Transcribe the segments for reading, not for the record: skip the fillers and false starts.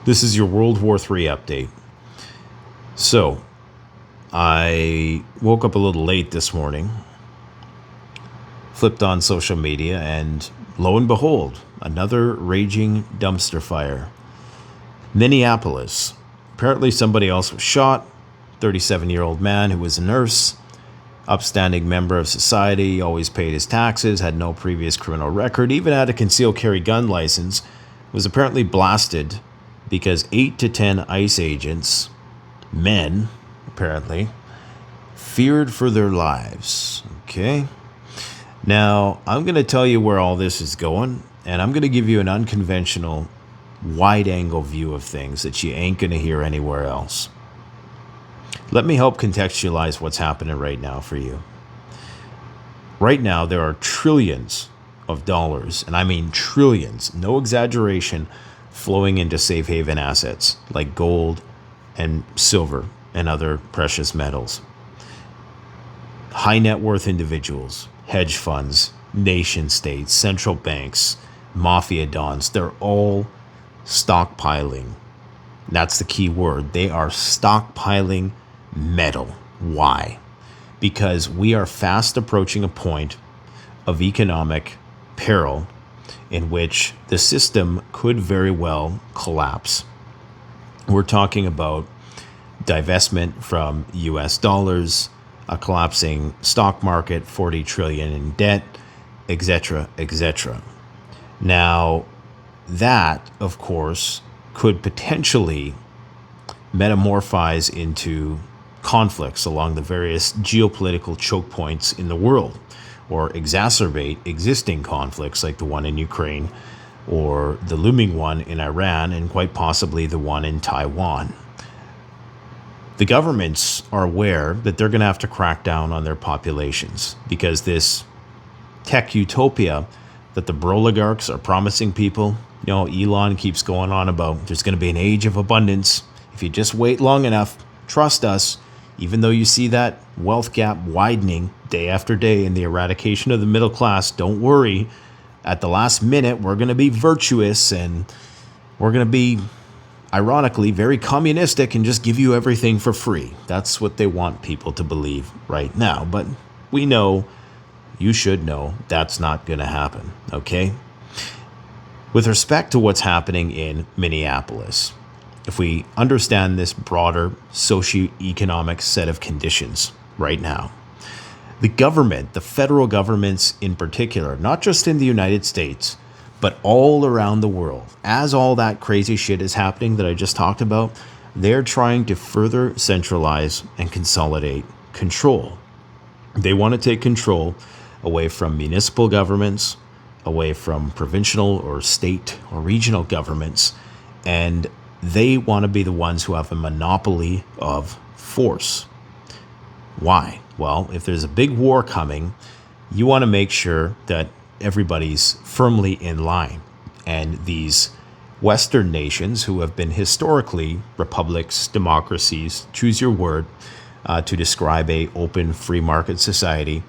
This is your World War III update. So, I woke up a little late this morning, flipped on social media, and lo and behold, another raging dumpster fire. Minneapolis. Apparently somebody else was shot. 37-year-old man who was a nurse, upstanding member of society, always paid his taxes, had no previous criminal record, even had a concealed carry gun license, was apparently blasted because 8 to 10 ICE agents, men, apparently, feared for their lives. Okay? Now, I'm going to tell you where all this is going, and I'm going to give you an unconventional, wide-angle view of things that you ain't going to hear anywhere else. Let me help contextualize what's happening right now for you. Right now, there are trillions of dollars, and I mean trillions, no exaggeration, flowing into safe haven assets like gold and silver and other precious metals. High net worth individuals, hedge funds, nation states, central banks, mafia dons, they're all stockpiling. That's the key word. They are stockpiling metal. Why? Because we are fast approaching a point of economic peril in which the system could very well collapse. We're talking about divestment from US dollars, a collapsing stock market, 40 trillion in debt, etc., etc. Now, that, of course, could potentially metamorphose into conflicts along the various geopolitical choke points in the world, or exacerbate existing conflicts like the one in Ukraine, or the looming one in Iran, and quite possibly the one in Taiwan. The governments are aware that they're going to have to crack down on their populations because this tech utopia that the oligarchs are promising people, Elon keeps going on about there's going to be an age of abundance. If you just wait long enough, trust us, even though you see that wealth gap widening day after day in the eradication of the middle class, don't worry. At the last minute, we're going to be virtuous and we're going to be, ironically, very communistic and just give you everything for free. That's what they want people to believe right now. But we know, you should know, that's not going to happen, okay? With respect to what's happening in Minneapolis, if we understand this broader socioeconomic set of conditions right now, the government, the federal governments in particular, not just in the United States, but all around the world, as all that crazy shit is happening that I just talked about, they're trying to further centralize and consolidate control. They want to take control away from municipal governments, away from provincial or state or regional governments, and they want to be the ones who have a monopoly of force. Why? Well, if there's a big war coming, you want to make sure that everybody's firmly in line. And these Western nations, who have been historically republics, democracies, choose your word, to describe a open free market society,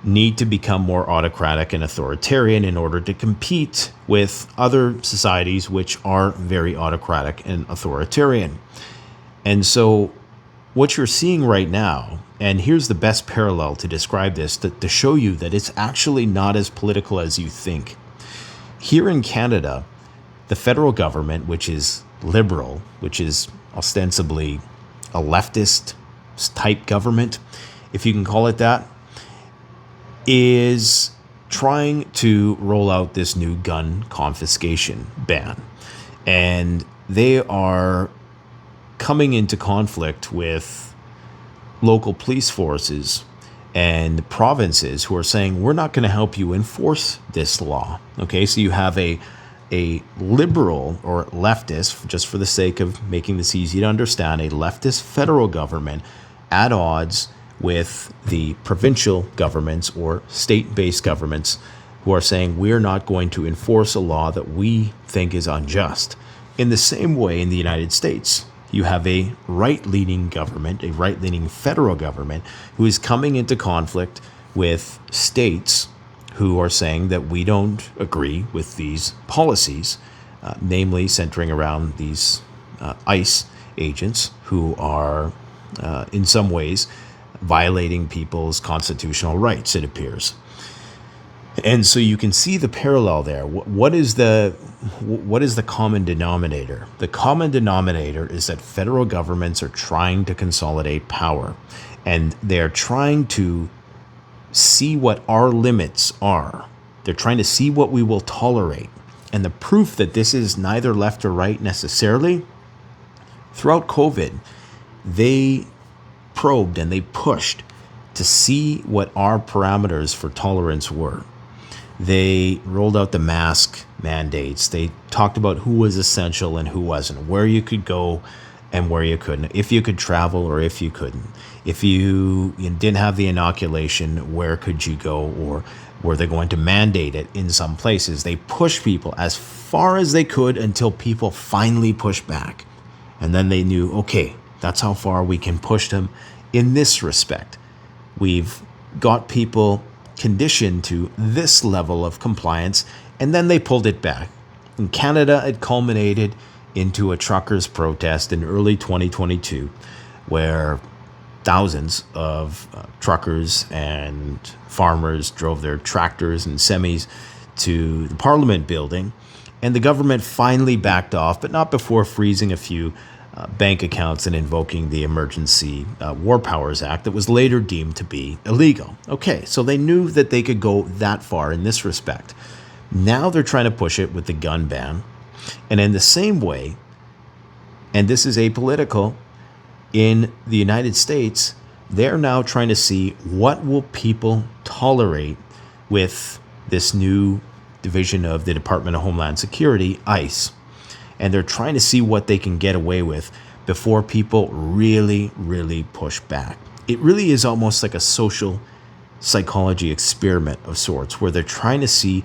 need to become more autocratic and authoritarian in order to compete with other societies which are very autocratic and authoritarian. And so what you're seeing right now, and here's the best parallel to describe this, to show you that it's actually not as political as you think. Here in Canada, the federal government, which is liberal, which is ostensibly a leftist type government, if you can call it that, is trying to roll out this new gun confiscation ban. And they are coming into conflict with local police forces and provinces who are saying, we're not going to help you enforce this law. Okay, so you have a liberal or leftist, just for the sake of making this easy to understand, a leftist federal government at odds with the provincial governments or state-based governments who are saying we're not going to enforce a law that we think is unjust. In the same way, in the United States, you have a right-leaning government, a right-leaning federal government, who is coming into conflict with states who are saying that we don't agree with these policies, namely centering around these ICE agents who are, in some ways, violating people's constitutional rights, it appears. And so you can see the parallel there. What is the common denominator? The common denominator is that federal governments are trying to consolidate power, and they're trying to see what our limits are. They're trying to see what we will tolerate. And the proof that this is neither left or right necessarily, throughout COVID, they probed and they pushed to see what our parameters for tolerance were. They rolled out the mask mandates. They talked about who was essential and who wasn't, where you could go and where you couldn't, if you could travel or if you couldn't. If you didn't have the inoculation, where could you go, or were they going to mandate it in some places? They pushed people as far as they could until people finally pushed back. And then they knew, okay, that's how far we can push them in this respect. We've got people conditioned to this level of compliance, and then they pulled it back. In Canada, it culminated into a truckers' protest in early 2022, where thousands of truckers and farmers drove their tractors and semis to the Parliament building, and the government finally backed off, but not before freezing a few bank accounts and invoking the Emergency War Powers Act that was later deemed to be illegal. Okay, so they knew that they could go that far in this respect. Now they're trying to push it with the gun ban. And in the same way, and this is apolitical, in the United States, they're now trying to see what will people tolerate with this new division of the Department of Homeland Security, ICE. And they're trying to see what they can get away with before people really, really push back. It really is almost like a social psychology experiment of sorts, where they're trying to see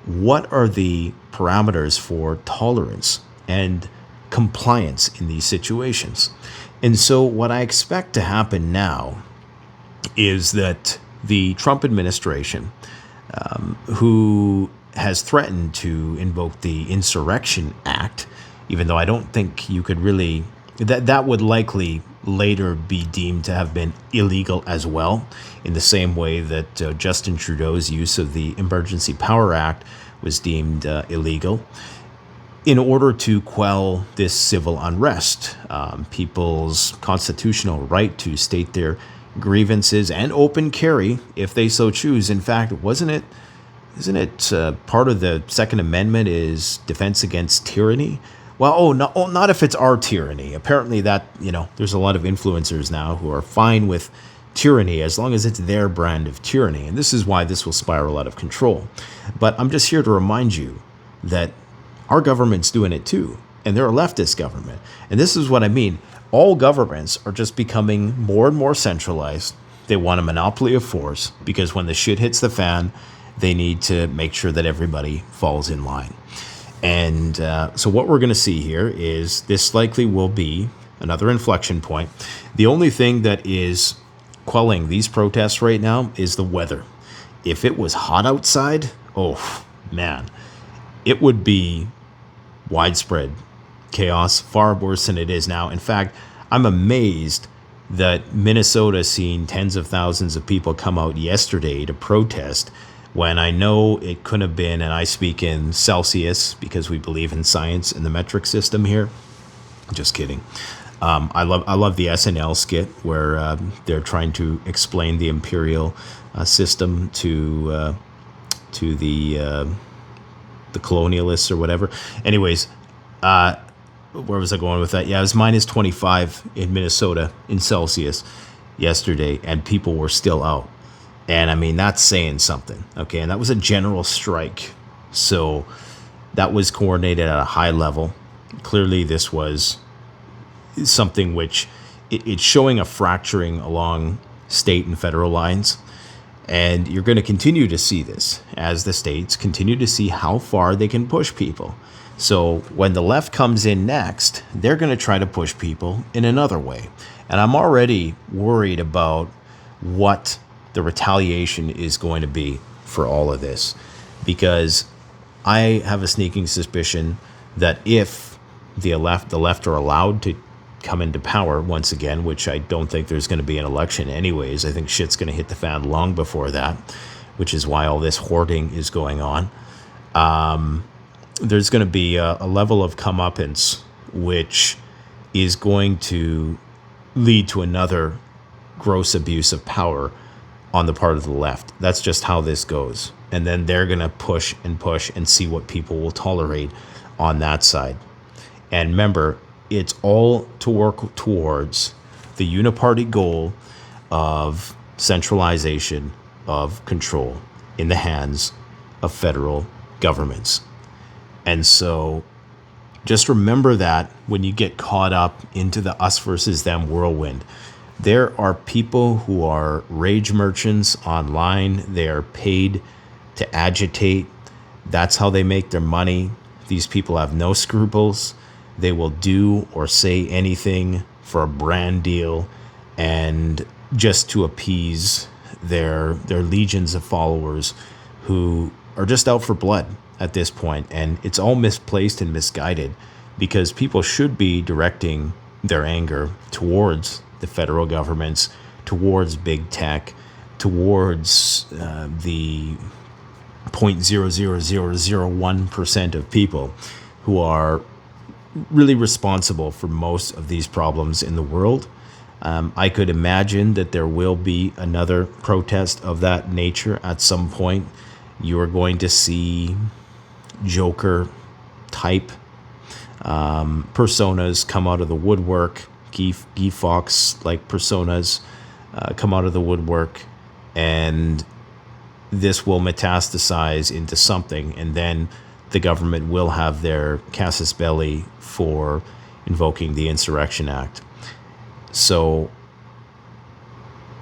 what are the parameters for tolerance and compliance in these situations. And so what I expect to happen now is that the Trump administration, who has threatened to invoke the Insurrection Act, even though I don't think you could really, that would likely later be deemed to have been illegal as well, in the same way that Justin Trudeau's use of the Emergency Power Act was deemed illegal, in order to quell this civil unrest, people's constitutional right to state their grievances and open carry if they so choose. In fact, isn't it part of the Second Amendment is defense against tyranny? Well, not if it's our tyranny. Apparently that, there's a lot of influencers now who are fine with tyranny as long as it's their brand of tyranny. And this is why this will spiral out of control. But I'm just here to remind you that our government's doing it too. And they're a leftist government. And this is what I mean. All governments are just becoming more and more centralized. They want a monopoly of force because when the shit hits the fan, they need to make sure that everybody falls in line. And so what we're going to see here is this likely will be another inflection point. The only thing that is quelling these protests right now is the weather. If it was hot outside, oh man, it would be widespread chaos, far worse than it is now. In fact, I'm amazed that Minnesota seen tens of thousands of people come out yesterday to protest, when I know it couldn't have been, and I speak in Celsius because we believe in science and the metric system here. Just kidding. I love the SNL skit where they're trying to explain the imperial system to the colonialists or whatever. Anyways, where was I going with that? Yeah, it was minus 25 in Minnesota in Celsius yesterday, and people were still out. And I mean, that's saying something, okay? And that was a general strike. So that was coordinated at a high level. Clearly, this was something which it's showing a fracturing along state and federal lines. And you're going to continue to see this as the states continue to see how far they can push people. So when the left comes in next, they're going to try to push people in another way. And I'm already worried about what the retaliation is going to be for all of this, because I have a sneaking suspicion that if the left are allowed to come into power once again, which I don't think there's going to be an election anyways. I think shit's going to hit the fan long before that, which is why all this hoarding is going on. There's going to be a level of comeuppance which is going to lead to another gross abuse of power on the part of the left. That's just how this goes. And then they're going to push and see what people will tolerate on that side. And remember, it's all to work towards the uniparty goal of centralization of control in the hands of federal governments. And so just remember that when you get caught up into the us versus them whirlwind. There are people who are rage merchants online. They are paid to agitate. That's how they make their money. These people have no scruples. They will do or say anything for a brand deal and just to appease their legions of followers who are just out for blood at this point. And it's all misplaced and misguided because people should be directing their anger towards the federal governments, towards big tech, towards the 0.00001% of people who are really responsible for most of these problems in the world. I could imagine that there will be another protest of that nature at some point. You are going to see Joker type personas come out of the woodwork, Guy Fawkes like personas come out of the woodwork, and this will metastasize into something, and then the government will have their casus belli for invoking the Insurrection Act. So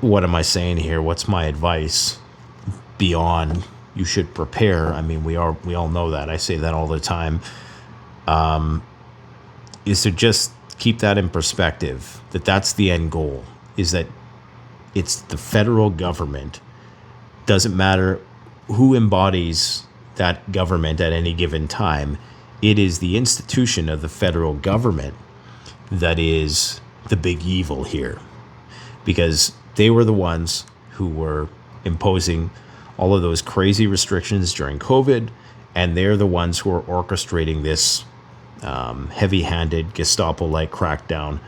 what am I saying here? What's my advice beyond you should prepare? I mean, we all know that. I say that all the time. Is to just keep that in perspective, that that's the end goal, is that it's the federal government. Doesn't matter who embodies that government at any given time. It is the institution of the federal government that is the big evil here, because they were the ones who were imposing all of those crazy restrictions during COVID, and they're the ones who are orchestrating this heavy-handed Gestapo-like crackdown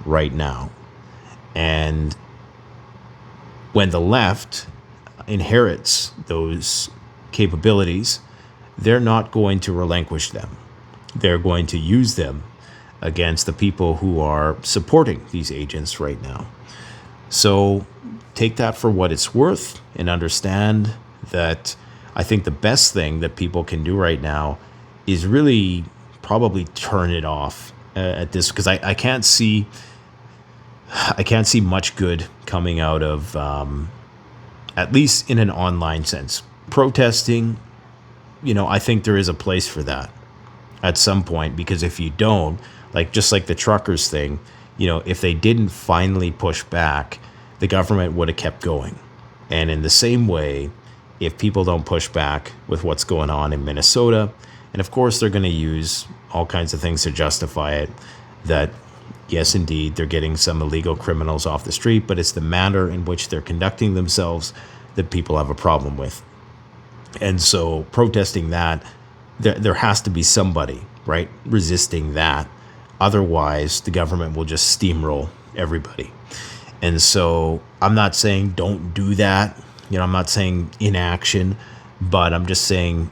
right now. And when the left inherits those capabilities, they're not going to relinquish them. They're going to use them against the people who are supporting these agents right now. So take that for what it's worth and understand that I think the best thing that people can do right now is really probably turn it off at this, because I can't see much good coming out of at least in an online sense. Protesting, I think there is a place for that at some point, because if you don't, just like the truckers thing, if they didn't finally push back, the government would have kept going. And in the same way, if people don't push back with what's going on in Minnesota, and of course they're going to use all kinds of things to justify it, that yes, indeed, they're getting some illegal criminals off the street, but it's the manner in which they're conducting themselves that people have a problem with. And so protesting that, there has to be somebody, right, resisting that. Otherwise, the government will just steamroll everybody. And so I'm not saying don't do that. I'm not saying inaction, but I'm just saying,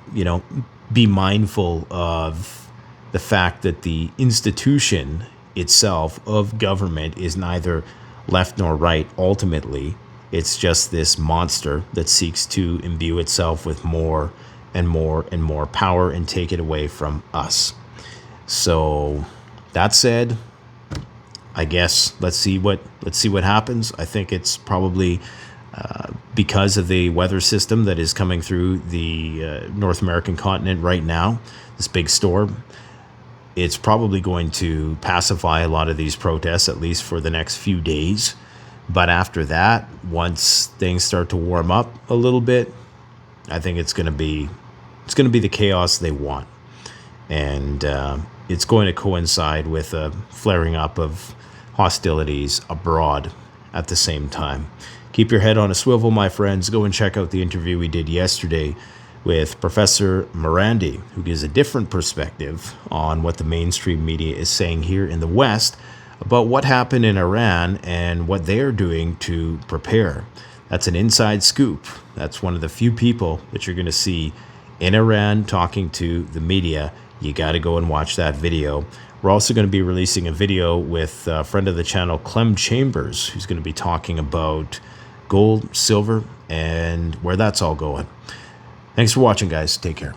be mindful of the fact that the institution itself of government is neither left nor right. Ultimately, it's just this monster that seeks to imbue itself with more and more and more power and take it away from us. So that said, I guess let's see what happens. I think it's probably because of the weather system that is coming through the North American continent right now, this big storm. It's probably going to pacify a lot of these protests, at least for the next few days. But after that, once things start to warm up a little bit, I think it's going to be the chaos they want. And it's going to coincide with a flaring up of hostilities abroad at the same time. Keep your head on a swivel, my friends. Go and check out the interview we did yesterday with Professor Morandi, who gives a different perspective on what the mainstream media is saying here in the West about what happened in Iran and what they are doing to prepare. That's an inside scoop. That's one of the few people that you're going to see in Iran talking to the media. You got to go and watch that video. We're also going to be releasing a video with a friend of the channel, Clem Chambers, who's going to be talking about gold, silver, and where that's all going. Thanks for watching, guys. Take care.